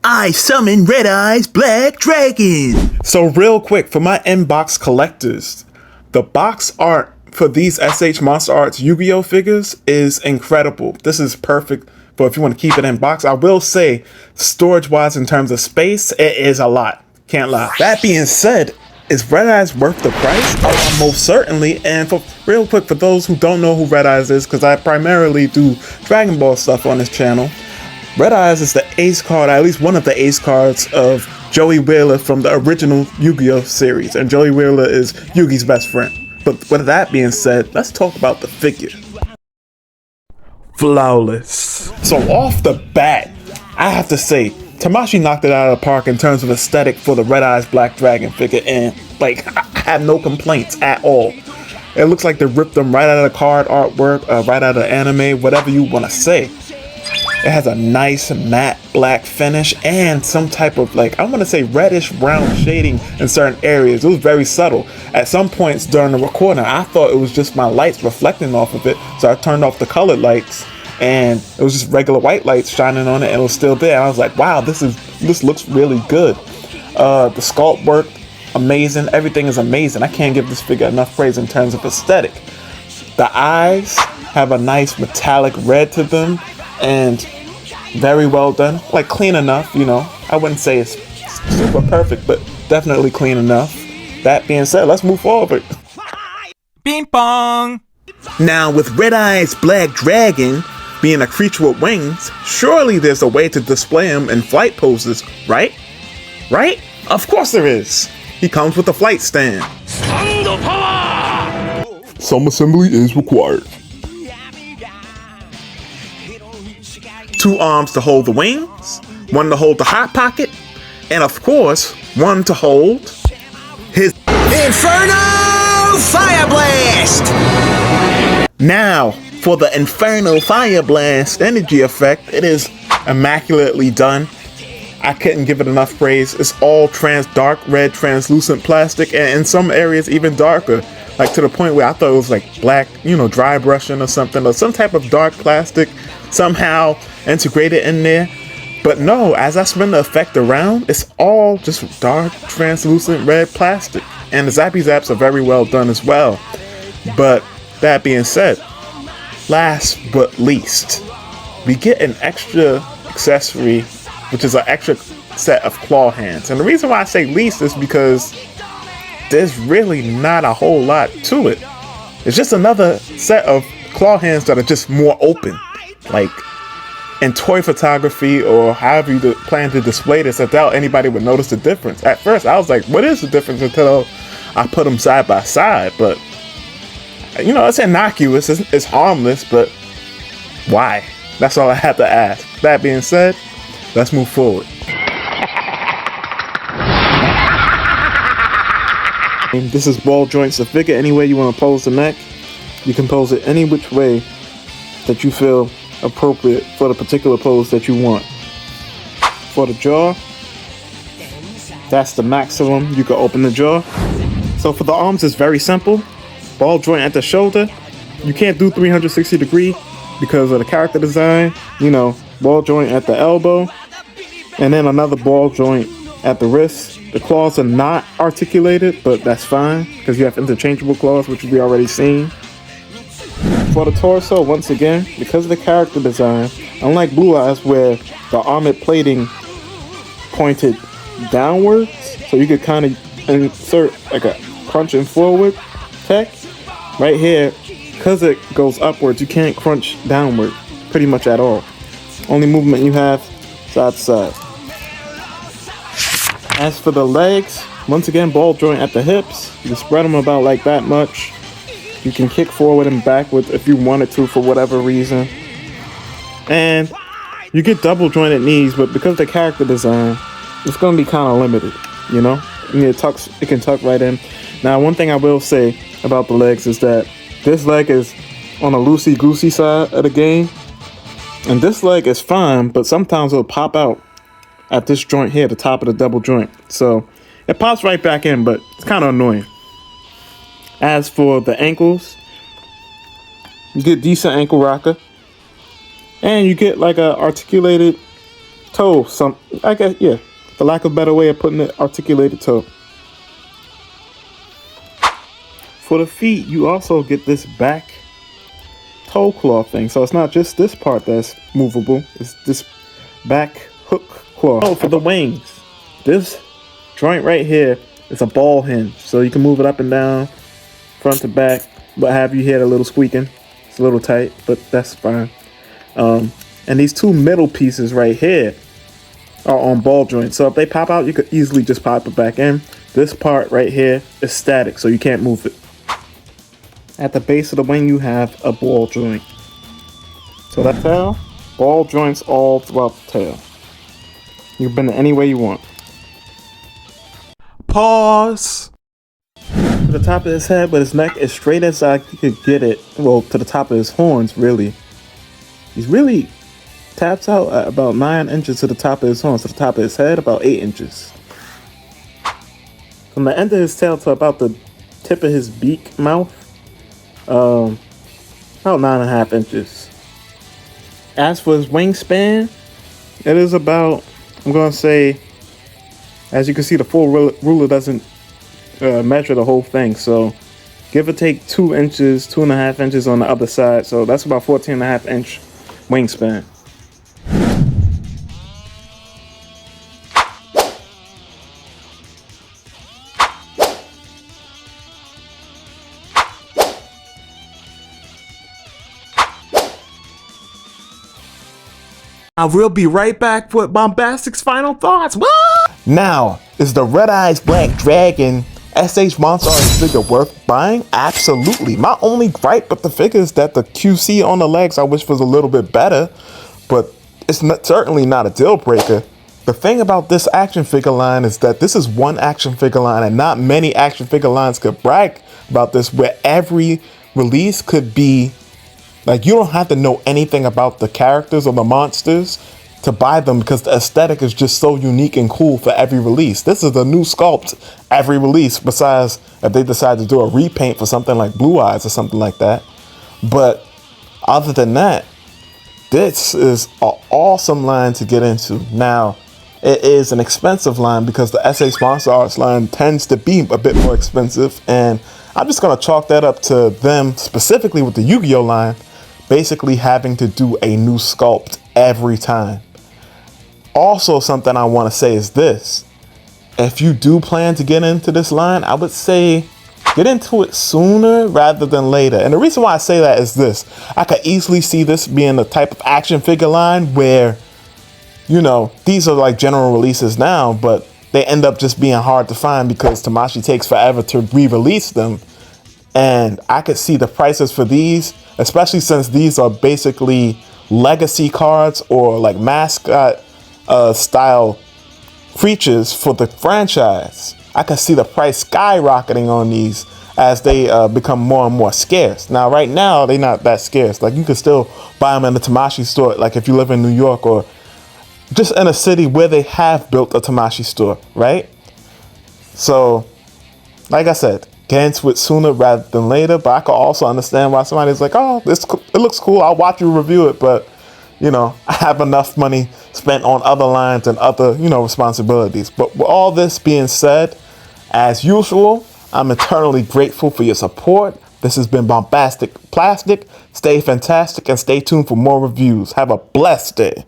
I summon Red Eye's Black Dragon. So real quick, for my inbox collectors, the box art for these S.H.Monsterarts Yu-Gi-Oh figures is incredible. This is perfect for if you want to keep it in box. I will say, storage-wise in terms of space, it is a lot. Can't lie. That being said, is Red Eyes worth the price? Most certainly. And for real quick, for those who don't know who Red Eyes is, because I primarily do Dragon Ball stuff on this channel, Red Eyes is the ace card, at least one of the ace cards of Joey Wheeler from the original Yu-Gi-Oh series. And Joey Wheeler is Yugi's best friend. But with that being said, let's talk about the figure. Flawless. So off the bat, I have to say, Tamashii knocked it out of the park in terms of aesthetic for the Red Eyes Black Dragon figure. And like, I have no complaints at all. It looks like they ripped them right out of the card artwork, right out of anime, whatever you want to say. It has a nice matte black finish and some type of, like, I want to say reddish brown shading in certain areas. It was very subtle. At some points during the recording, I thought it was just my lights reflecting off of it. So I turned off the colored lights and it was just regular white lights shining on it and it was still there. And I was like, wow, this looks really good. The sculpt work, amazing. Everything is amazing. I can't give this figure enough praise in terms of aesthetic. The eyes have a nice metallic red to them. And very well done, like clean enough, you know. I wouldn't say it's super perfect, but definitely clean enough. That being said, let's move forward. Bing bong! Now with Red Eye's Black Dragon being a creature with wings, surely there's a way to display him in flight poses, right? Right? Of course there is. He comes with a flight stand. Some assembly is required. 2 arms to hold the wings, 1 to hold the hot pocket, and of course, 1 to hold his Inferno Fire Blast! Now, for the Inferno Fire Blast energy effect, it is immaculately done. I couldn't give it enough praise. It's all dark red translucent plastic, and in some areas even darker. Like to the point where I thought it was like black, you know, dry brushing or something, or some type of dark plastic somehow integrated in there. But no, as I spin the effect around, it's all just dark translucent red plastic. And the zappy zaps are very well done as well. But that being said, last but least, we get an extra accessory, which is an extra set of claw hands. And the reason why I say least is because there's really not a whole lot to it. It's just another set of claw hands that are just more open. Like in toy photography or however you plan to display this, I doubt anybody would notice the difference. At first I was like, what is the difference, until I put them side by side. But you know, it's innocuous, it's harmless, but why? That's all I have to ask. That being said, let's move forward. This is ball joints. The figure, any way you want to pose the neck, you can pose it any which way that you feel appropriate for the particular pose that you want. For the jaw, that's the maximum you can open the jaw. So for the arms, it's very simple. Ball joint at the shoulder. You can't do 360 degree because of the character design. You know, ball joint at the elbow, and then another ball joint at the wrist. The claws are not articulated, but that's fine because you have interchangeable claws, which we already seen. For the torso, once again, because of the character design, unlike Blue Eyes where the armored plating pointed downwards, so you could kind of insert like a crunching forward tech, right here, because it goes upwards, you can't crunch downward pretty much at all. Only movement you have side to side. As for the legs, once again, ball joint at the hips. You spread them about like that much. You can kick forward and backward if you wanted to for whatever reason. And you get double jointed knees, but because of the character design, it's going to be kind of limited, you know? I mean, it can tuck right in. Now, one thing I will say about the legs is that this leg is on a loosey-goosey side of the game. And this leg is fine, but sometimes it'll pop out at this joint here, the top of the double joint. So it pops right back in, but it's kind of annoying. As for the ankles, you get decent ankle rocker. And you get like a articulated toe, I guess, yeah, for lack of a better way of putting it, articulated toe. For the feet, you also get this back toe claw thing. So it's not just this part that's movable, it's this back hook claw. Oh, for the wings, this joint right here is a ball hinge. So you can move it up and down, front to back, but have you hear a little squeaking. It's a little tight, but that's fine. And these two middle pieces right here are on ball joints. So if they pop out, you could easily just pop it back in. This part right here is static, so you can't move it. At the base of the wing, you have a ball joint. So that tail, ball joints all throughout the tail. You can bend it any way you want. Pause. To the top of his head, but his neck is straight as I could get it. Well, to the top of his horns, really. He's really taps out at about 9 inches to the top of his horns. To the top of his head, about 8 inches. From the end of his tail to about the tip of his beak mouth, about 9.5 inches. As for his wingspan, it is about, I'm gonna say, as you can see, the full ruler doesn't measure the whole thing, so give or take 2 inches, 2.5 inches on the other side, so that's about 14.5 inch wingspan. I will be right back with Bombastic's final thoughts. What? Now, is the Red Eyes Black Dragon S.H.Monsterarts figure worth buying? Absolutely. My only gripe with the figure is that the QC on the legs I wish was a little bit better, but it's certainly not a deal breaker. The thing about this action figure line is that this is one action figure line, and not many action figure lines could brag about this, where every release could be like, you don't have to know anything about the characters or the monsters to buy them, because the aesthetic is just so unique and cool for every release. This is a new sculpt every release, besides if they decide to do a repaint for something like Blue Eyes or something like that. But other than that, this is an awesome line to get into. Now, it is an expensive line because the S.H.Monsterarts line tends to be a bit more expensive, and I'm just going to chalk that up to them, specifically with the Yu-Gi-Oh line, basically having to do a new sculpt every time. Also, something I want to say is this: if you do plan to get into this line, I would say get into it sooner rather than later. And the reason why I say that is this: I could easily see this being the type of action figure line where, you know, these are like general releases now, but they end up just being hard to find because Tamashii takes forever to re-release them. And I could see the prices for these, especially since these are basically legacy cards or like mascot style creatures for the franchise. I could see the price skyrocketing on these as they become more and more scarce. Now, right now, they're not that scarce. Like, you can still buy them in the Tamashii store, like if you live in New York or just in a city where they have built a Tamashii store, right? So, like I said, get into it sooner rather than later. But I could also understand why somebody's like, oh, it looks cool, I'll watch you review it, but, you know, I have enough money spent on other lines and other, you know, responsibilities. But with all this being said, as usual, I'm eternally grateful for your support. This has been Bombastic Plastic. Stay fantastic and stay tuned for more reviews. Have a blessed day.